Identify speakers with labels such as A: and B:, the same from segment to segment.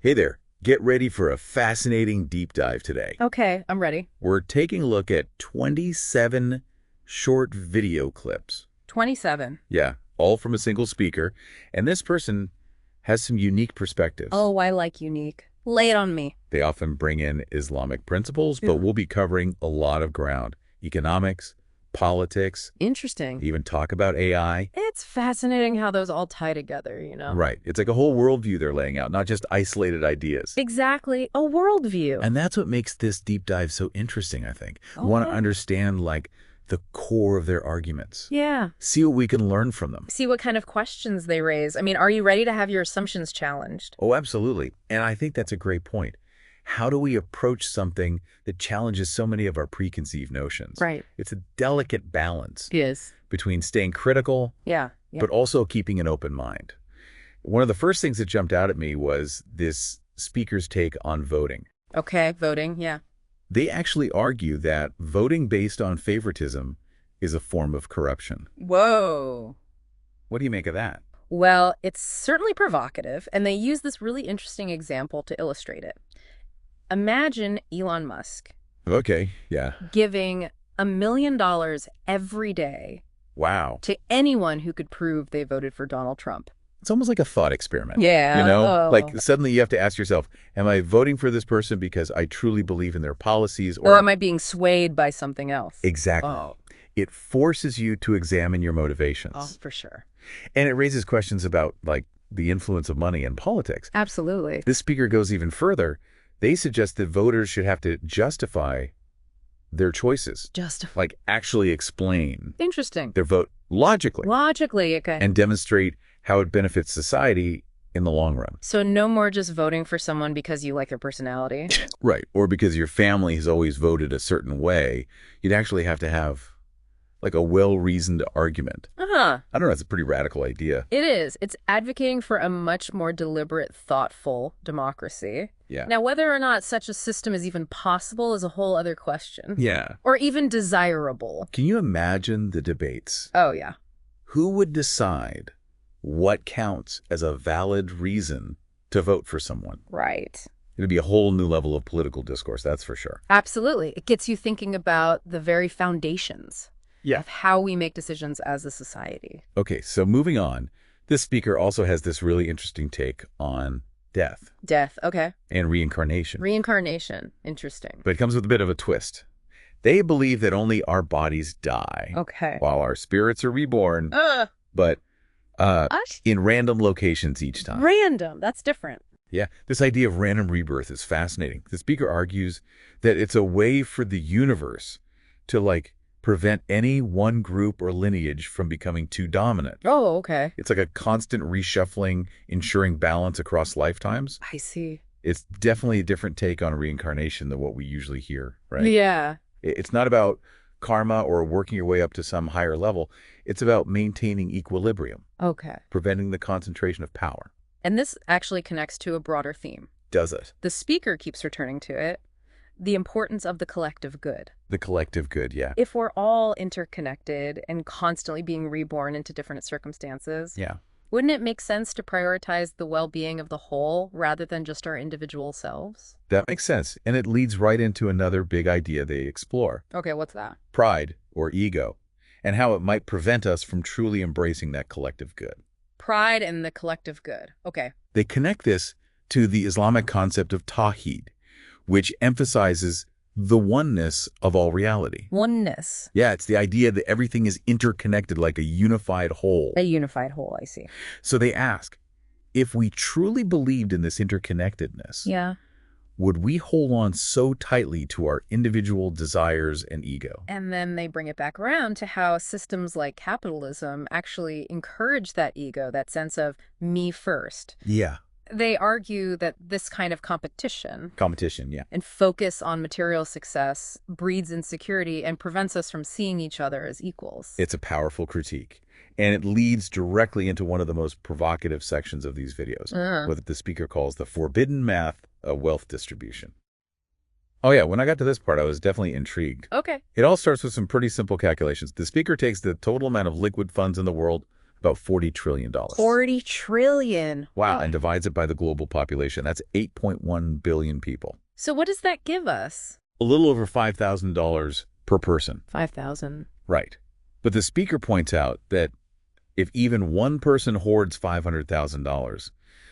A: Hey there, get ready for a fascinating deep dive today.
B: Okay, I'm ready.
A: We're taking a look at 27 short video clips.
B: 27.
A: Yeah, all from a single speaker. And this person has some unique perspectives.
B: Oh, I like unique. Lay it on me.
A: They often bring in Islamic principles, but
B: Yeah.
A: we'll be covering a lot of ground. Economics, politics,
B: Interesting.
A: even talk about AI.
B: It's fascinating how those all tie together.
A: Right. It's like a whole worldview they're laying out, not just isolated ideas.
B: Exactly. A worldview.
A: And that's what makes this deep dive so interesting, I think. We want to understand, like, the core of their arguments.
B: Yeah.
A: See what we can learn from them.
B: See what kind of questions they raise. I mean, are you ready to have your assumptions challenged?
A: Oh, absolutely. And I think that's a great point. How do we approach something that challenges so many of our preconceived notions?
B: Right.
A: It's a delicate balance
B: Yes.
A: between staying critical,
B: Yeah.
A: but also keeping an open mind. One of the first things that jumped out at me was this speaker's take on voting.
B: Okay, voting. Yeah.
A: They actually argue that voting based on favoritism is a form of corruption.
B: Whoa.
A: What do you make of that?
B: Well, it's certainly provocative, and they use this really interesting example to illustrate it. Imagine Elon Musk
A: Okay, yeah.
B: giving $1 million every day
A: Wow.
B: to anyone who could prove they voted for Donald Trump.
A: It's almost like a thought experiment.
B: Yeah.
A: You know,
B: Oh.
A: like suddenly you have to ask yourself, am I voting for this person because I truly believe in their policies?
B: Or am I being swayed by something else?
A: Exactly.
B: Oh,
A: It forces you to examine your motivations.
B: for sure.
A: And it raises questions about, like, the influence of money in politics.
B: Absolutely.
A: This speaker goes even further. They suggest that voters should have to justify their choices,
B: Just
A: like actually explain
B: interesting.
A: their vote logically
B: Logically, okay.
A: and demonstrate how it benefits society in the long run.
B: So no more just voting for someone because you like their personality.
A: Right. Or because your family has always voted a certain way. You'd actually have to have, like, a well-reasoned argument.
B: Uh-huh.
A: I don't know. It's a pretty radical idea.
B: It is. It's advocating for a much more deliberate, thoughtful democracy.
A: Yeah.
B: Now, whether or not such a system is even possible is a whole other question.
A: Yeah.
B: Or even desirable.
A: Can you imagine the debates?
B: Oh, yeah.
A: Who would decide what counts as a valid reason to vote for someone?
B: Right.
A: It'd be a whole new level of political discourse, that's for sure.
B: Absolutely. It gets you thinking about the very foundations
A: Yeah.
B: of how we make decisions as a society.
A: Okay, so moving on, this speaker also has this really interesting take on death
B: Death. Okay.
A: and reincarnation.
B: Reincarnation. Interesting.
A: But it comes with a bit of a twist. They believe that only our bodies die
B: Okay.
A: while our spirits are reborn,
B: Uh,
A: but
B: what?
A: in random locations each time.
B: Random. That's different.
A: Yeah, this idea of random rebirth is fascinating. The speaker argues that it's a way for the universe to, like, prevent any one group or lineage from becoming too dominant.
B: Oh, okay.
A: It's like a constant reshuffling, ensuring balance across lifetimes.
B: I see.
A: It's definitely a different take on reincarnation than what we usually hear, right?
B: Yeah.
A: It's not about karma or working your way up to some higher level. It's about maintaining equilibrium,
B: Okay.
A: preventing the concentration of power.
B: And this actually connects to a broader theme.
A: Does it?
B: The speaker keeps returning to it. The importance of the collective good.
A: The collective good, yeah.
B: If we're all interconnected and constantly being reborn into different circumstances,
A: Yeah.
B: wouldn't it make sense to prioritize the well-being of the whole rather than just our individual selves?
A: That makes sense. And it leads right into another big idea they explore,
B: Okay, what's that?
A: pride or ego, and how it might prevent us from truly embracing that collective good.
B: Pride and the collective good. Okay.
A: They connect this to the Islamic concept of tawhid, which emphasizes the oneness of all reality.
B: Oneness.
A: Yeah, it's the idea that everything is interconnected like a unified whole.
B: A unified whole, I see.
A: So they ask, if we truly believed in this interconnectedness,
B: Yeah.
A: would we hold on so tightly to our individual desires and ego?
B: And then they bring it back around to how systems like capitalism actually encourage that ego, that sense of me first.
A: Yeah.
B: They argue that this kind of competition
A: Competition, yeah.
B: and focus on material success breeds insecurity and prevents us from seeing each other as equals.
A: It's a powerful critique. And it leads directly into one of the most provocative sections of these videos, what the speaker calls the forbidden math of wealth distribution. Oh yeah, when I got to this part, I was definitely intrigued.
B: Okay.
A: It all starts with some pretty simple calculations. The speaker takes the total amount of liquid funds in the world, about $40 trillion.
B: 40 trillion.
A: Wow, and divides it by the global population. That's 8.1 billion people.
B: So what does that give us?
A: A little over $5,000 per person.
B: 5,000.
A: Right. But the speaker points out that if even one person hoards $500,000,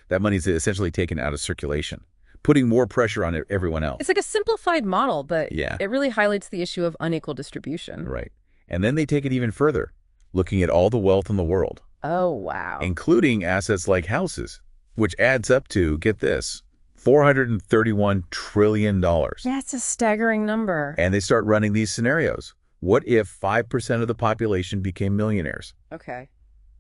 A: that money is essentially taken out of circulation, putting more pressure on everyone else.
B: It's like a simplified model, but
A: Yeah.
B: it really highlights the issue of unequal distribution.
A: Right. And then they take it even further, looking at all the wealth in the world,
B: Oh, wow.
A: including assets like houses, which adds up to, get this, $431 trillion.
B: That's a staggering number.
A: And they start running these scenarios. What if 5% of the population became millionaires?
B: Okay.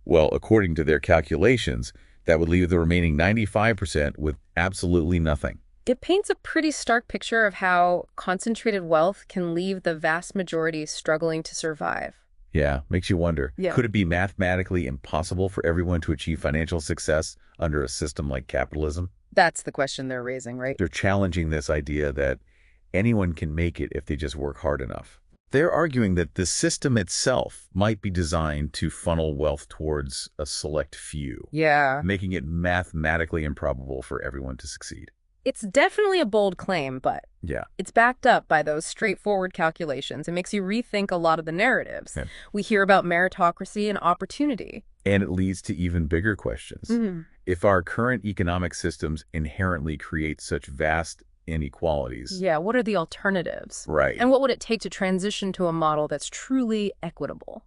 A: Well, according to their calculations, that would leave the remaining 95% with absolutely nothing.
B: It paints a pretty stark picture of how concentrated wealth can leave the vast majority struggling to survive.
A: Yeah, makes you wonder.
B: Yeah.
A: Could it be mathematically impossible for everyone to achieve financial success under a system like capitalism?
B: That's the question they're raising, right?
A: They're challenging this idea that anyone can make it if they just work hard enough. They're arguing that the system itself might be designed to funnel wealth towards a select few,
B: Yeah.
A: making it mathematically improbable for everyone to succeed.
B: It's definitely a bold claim, but
A: Yeah.
B: it's backed up by those straightforward calculations. It makes you rethink a lot of the narratives.
A: Yeah.
B: We hear about meritocracy and opportunity.
A: And it leads to even bigger questions.
B: Mm-hmm.
A: If our current economic systems inherently create such vast inequalities,
B: Yeah, what are the alternatives?
A: right?
B: And what would it take to transition to a model that's truly equitable?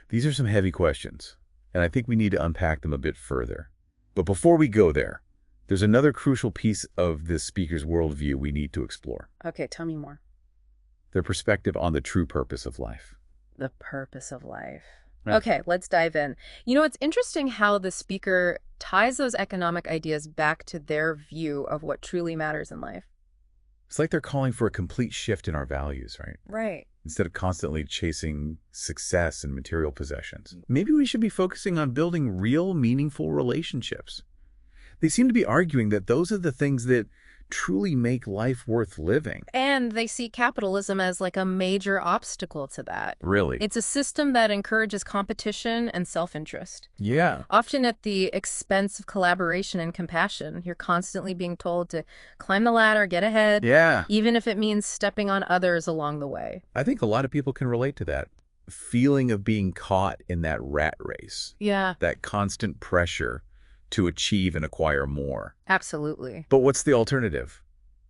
A: These are some heavy questions, and I think we need to unpack them a bit further. But before we go there, there's another crucial piece of this speaker's worldview we need to explore.
B: Okay, tell me more.
A: Their perspective on the true purpose of life.
B: The purpose of life.
A: Yeah.
B: Okay, let's dive in. You know, it's interesting how the speaker ties those economic ideas back to their view of what truly matters in life.
A: It's like they're calling for a complete shift in our values, right?
B: Right.
A: Instead of constantly chasing success and material possessions. Maybe we should be focusing on building real, meaningful relationships. They seem to be arguing that those are the things that truly make life worth living.
B: And they see capitalism as like a major obstacle to that.
A: Really?
B: It's a system that encourages competition and self-interest,
A: Yeah.
B: often at the expense of collaboration and compassion. You're constantly being told to climb the ladder, get ahead,
A: Yeah.
B: even if it means stepping on others along the way.
A: I think a lot of people can relate to that feeling of being caught in that rat race,
B: Yeah,
A: that constant pressure to achieve and acquire more.
B: absolutely.
A: But what's the alternative?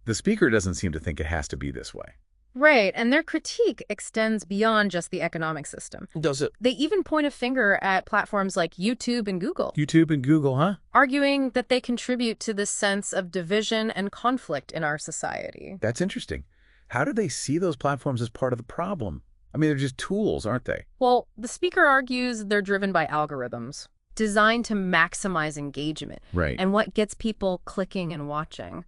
A: The speaker doesn't seem to think it has to be this way.
B: Right, and their critique extends beyond just the economic system.
A: Does it?
B: They even point a finger at platforms like YouTube and Google,
A: YouTube and Google, huh?
B: arguing that they contribute to this sense of division and conflict in our society.
A: That's interesting. How do they see those platforms as part of the problem? I mean, they're just tools, aren't they?
B: Well, the speaker argues they're driven by algorithms designed to maximize engagement
A: Right.
B: and what gets people clicking and watching.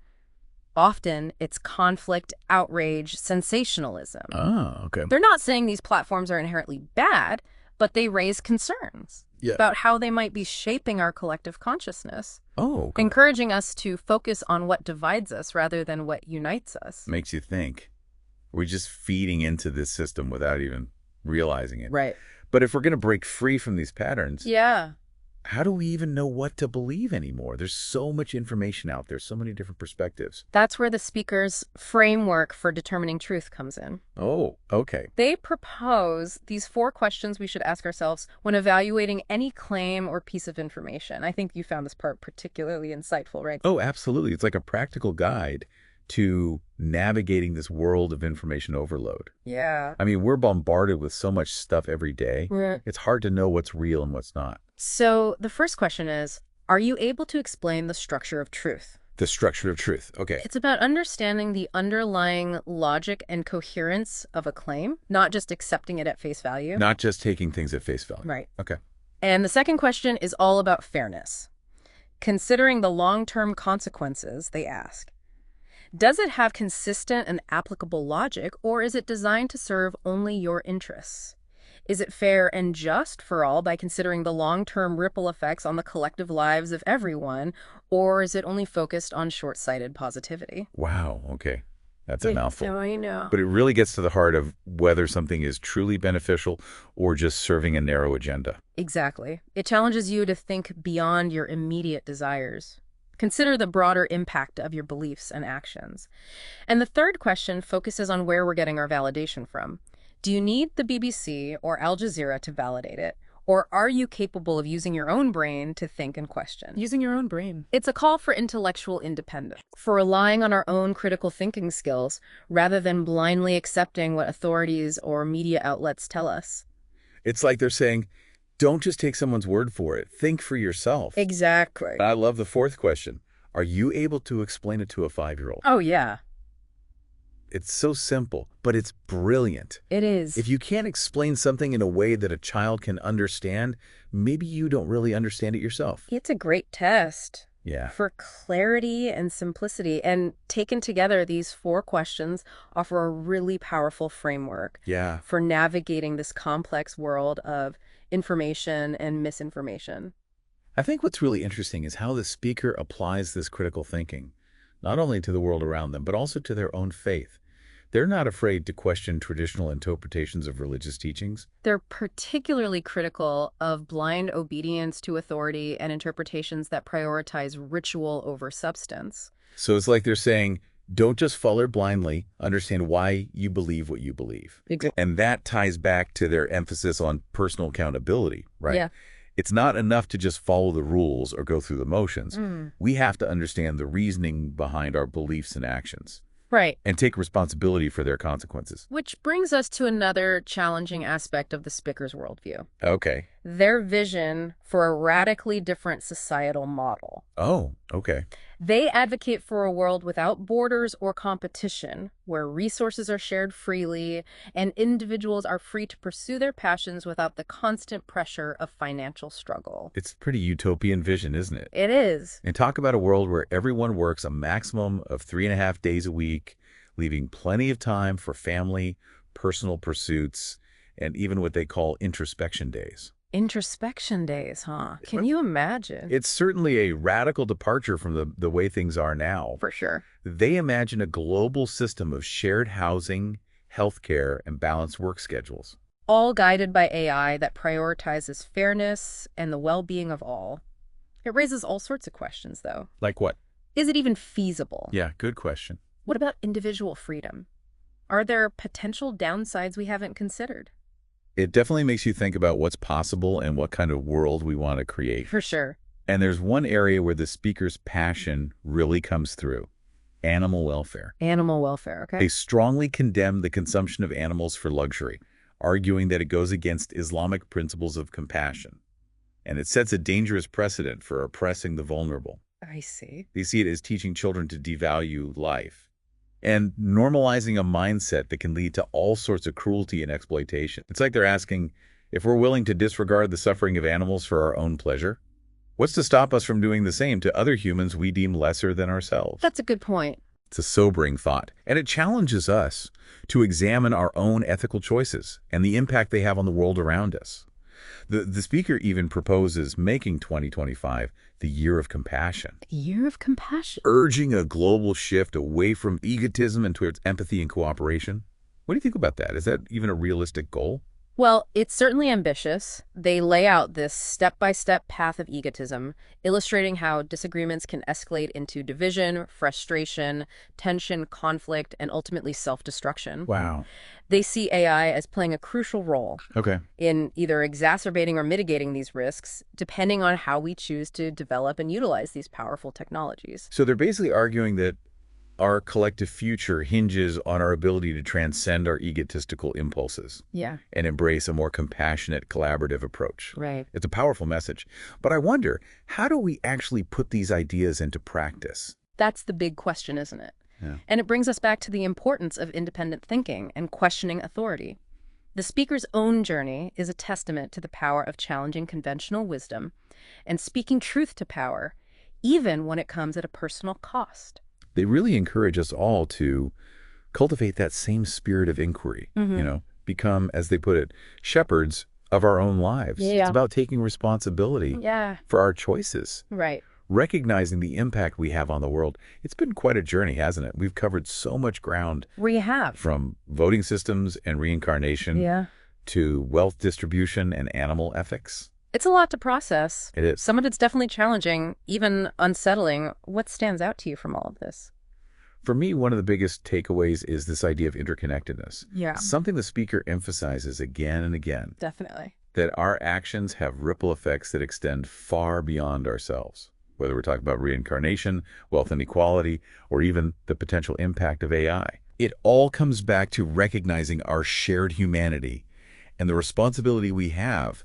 B: Often, it's conflict, outrage, sensationalism.
A: Oh, okay.
B: They're not saying these platforms are inherently bad, but they raise concerns
A: Yeah.
B: about how they might be shaping our collective consciousness,
A: Oh, okay.
B: encouraging us to focus on what divides us rather than what unites us.
A: Makes you think. We're just feeding into this system without even realizing it.
B: Right.
A: But if we're going to break free from these patterns,
B: Yeah.
A: how do we even know what to believe anymore? There's so much information out there, so many different perspectives.
B: That's where the speaker's framework for determining truth comes in.
A: Oh, okay.
B: They propose these 4 questions we should ask ourselves when evaluating any claim or piece of information. I think you found this part particularly insightful, right?
A: Oh, absolutely. It's like a practical guide to navigating this world of information overload.
B: Yeah.
A: I mean, we're bombarded with so much stuff every day.
B: Right.
A: It's hard to know what's real and what's not.
B: So the first question is, are you able to explain the structure of truth?
A: The structure of truth. Okay.
B: It's about understanding the underlying logic and coherence of a claim, not just accepting it at face value.
A: Not just taking things at face value.
B: Right.
A: Okay.
B: And the second question is all about fairness. Considering the long-term consequences, they ask, does it have consistent and applicable logic, or is it designed to serve only your interests? Is it fair and just for all by considering the long-term ripple effects on the collective lives of everyone, or is it only focused on short-sighted positivity?
A: Wow. Okay. That's a mouthful.
B: No, I know.
A: But it really gets to the heart of whether something is truly beneficial or just serving a narrow agenda.
B: Exactly. It challenges you to think beyond your immediate desires. Consider the broader impact of your beliefs and actions. And the third question focuses on where we're getting our validation from. Do you need the BBC or Al Jazeera to validate it? Or are you capable of using your own brain to think and question?
C: Using your own brain.
B: It's a call for intellectual independence, for relying on our own critical thinking skills rather than blindly accepting what authorities or media outlets tell us.
A: It's like they're saying, don't just take someone's word for it. Think for yourself.
B: Exactly.
A: I love the fourth question. Are you able to explain it to a 5-year-old?
B: Oh, yeah.
A: It's so simple, but it's brilliant.
B: It is.
A: If you can't explain something in a way that a child can understand, maybe you don't really understand it yourself.
B: It's a great test.
A: Yeah.
B: For clarity and simplicity. And taken together, these 4 questions offer a really powerful framework
A: Yeah.
B: for navigating this complex world of information and misinformation.
A: I think what's really interesting is how the speaker applies this critical thinking, not only to the world around them, but also to their own faith. They're not afraid to question traditional interpretations of religious teachings.
B: They're particularly critical of blind obedience to authority and interpretations that prioritize ritual over substance.
A: So it's like they're saying, don't just follow blindly, understand why you believe what you believe.
B: Exactly.
A: And that ties back to their emphasis on personal accountability, right?
B: Yeah.
A: It's not enough to just follow the rules or go through the motions. We have to understand the reasoning behind our beliefs and actions.
B: Right.
A: And take responsibility for their consequences.
B: Which brings us to another challenging aspect of the speaker's worldview.
A: Okay.
B: Their vision for a radically different societal model.
A: Oh, okay.
B: They advocate for a world without borders or competition, where resources are shared freely and individuals are free to pursue their passions without the constant pressure of financial struggle.
A: It's a pretty utopian vision, isn't it?
B: It is.
A: And talk about a world where everyone works a maximum of 3.5 days a week, leaving plenty of time for family, personal pursuits, and even what they call introspection days.
B: Introspection days, huh? Can you imagine?
A: It's certainly a radical departure from the way things are now.
B: For sure.
A: They imagine a global system of shared housing, healthcare, and balanced work schedules.
B: All guided by AI that prioritizes fairness and the well-being of all. It raises all sorts of questions, though.
A: Like what?
B: Is it even feasible?
A: Yeah, good question.
B: What about individual freedom? Are there potential downsides we haven't considered?
A: It definitely makes you think about what's possible and what kind of world we want to create.
B: For sure.
A: And there's one area where the speaker's passion really comes through: animal welfare.
B: Animal welfare, okay?
A: They strongly condemn the consumption of animals for luxury, arguing that it goes against Islamic principles of compassion. And it sets a dangerous precedent for oppressing the vulnerable.
B: I see.
A: They see it as teaching children to devalue life and normalizing a mindset that can lead to all sorts of cruelty and exploitation. It's like they're asking, if we're willing to disregard the suffering of animals for our own pleasure, what's to stop us from doing the same to other humans we deem lesser than ourselves?
B: That's a good point.
A: It's a sobering thought, and it challenges us to examine our own ethical choices and the impact they have on the world around us. The speaker even proposes making 2025 the year of compassion.
B: The year of compassion.
A: Urging a global shift away from egotism and towards empathy and cooperation. What do you think about that? Is that even a realistic goal?
B: Well, it's certainly ambitious. They lay out this step-by-step path of egotism, illustrating how disagreements can escalate into division, frustration, tension, conflict, and ultimately self-destruction.
A: Wow.
B: They see AI as playing a crucial role
A: Okay.
B: in either exacerbating or mitigating these risks, depending on how we choose to develop and utilize these powerful technologies.
A: So they're basically arguing that our collective future hinges on our ability to transcend our egotistical impulses
B: Yeah.
A: and embrace a more compassionate, collaborative approach.
B: Right.
A: It's a powerful message. But I wonder, how do we actually put these ideas into practice?
B: That's the big question, isn't it?
A: Yeah.
B: And it brings us back to the importance of independent thinking and questioning authority. The speaker's own journey is a testament to the power of challenging conventional wisdom and speaking truth to power, even when it comes at a personal cost.
A: They really encourage us all to cultivate that same spirit of inquiry, become, as they put it, shepherds of our own lives.
B: Yeah.
A: It's about taking responsibility
B: Yeah.
A: for our choices,
B: Right.
A: recognizing the impact we have on the world. It's been quite a journey, hasn't it? We've covered so much ground,
B: We have.
A: from voting systems and reincarnation
B: Yeah.
A: to wealth distribution and animal ethics.
B: It's a lot to process.
A: It is.
B: Some of it's definitely challenging, even unsettling. What stands out to you from all of this?
A: For me, one of the biggest takeaways is this idea of interconnectedness.
B: Yeah.
A: Something the speaker emphasizes again and again,
B: Definitely.
A: that our actions have ripple effects that extend far beyond ourselves. Whether we're talking about reincarnation, wealth inequality, or even the potential impact of AI. It all comes back to recognizing our shared humanity and the responsibility we have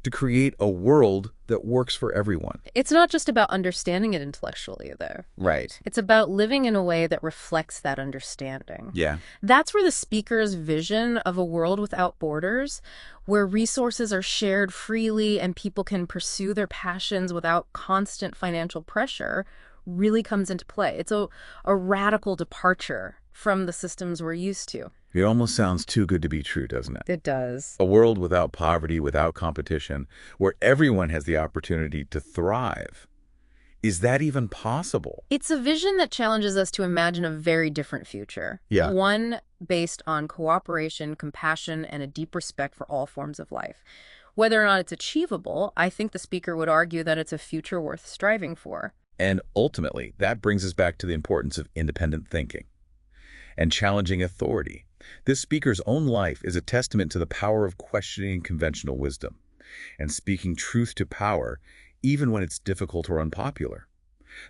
A: to create a world that works for everyone.
B: It's not just about understanding it intellectually, though.
A: Right.
B: It's about living in a way that reflects that understanding.
A: Yeah.
B: That's where the speaker's vision of a world without borders, where resources are shared freely and people can pursue their passions without constant financial pressure, really comes into play. It's a radical departure from the systems we're used to.
A: It almost sounds too good to be true, doesn't it?
B: It does.
A: A world without poverty, without competition, where everyone has the opportunity to thrive. Is that even possible?
B: It's a vision that challenges us to imagine a very different future.
A: Yeah.
B: One based on cooperation, compassion, and a deep respect for all forms of life. Whether or not it's achievable, I think the speaker would argue that it's a future worth striving for.
A: And ultimately, that brings us back to the importance of independent thinking and challenging authority. This speaker's own life is a testament to the power of questioning conventional wisdom and speaking truth to power, even when it's difficult or unpopular.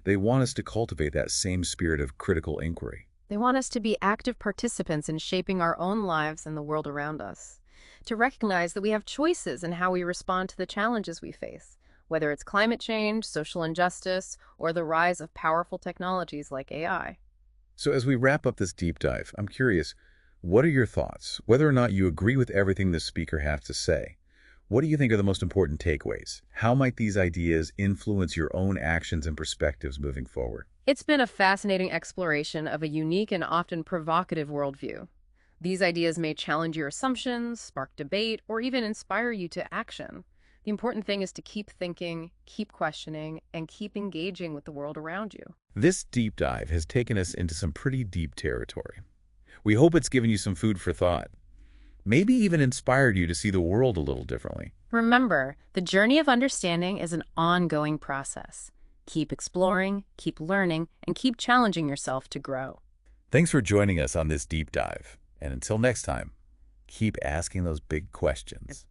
A: They want us to cultivate that same spirit of critical inquiry.
B: They want us to be active participants in shaping our own lives and the world around us, to recognize that we have choices in how we respond to the challenges we face, whether it's climate change, social injustice, or the rise of powerful technologies like AI.
A: So as we wrap up this deep dive, I'm curious, what are your thoughts? Whether or not you agree with everything this speaker has to say, what do you think are the most important takeaways? How might these ideas influence your own actions and perspectives moving forward?
B: It's been a fascinating exploration of a unique and often provocative worldview. These ideas may challenge your assumptions, spark debate, or even inspire you to action. The important thing is to keep thinking, keep questioning, and keep engaging with the world around you.
A: This deep dive has taken us into some pretty deep territory. We hope it's given you some food for thought. Maybe even inspired you to see the world a little differently.
B: Remember, the journey of understanding is an ongoing process. Keep exploring, keep learning, and keep challenging yourself to grow.
A: Thanks for joining us on this deep dive. And until next time, keep asking those big questions.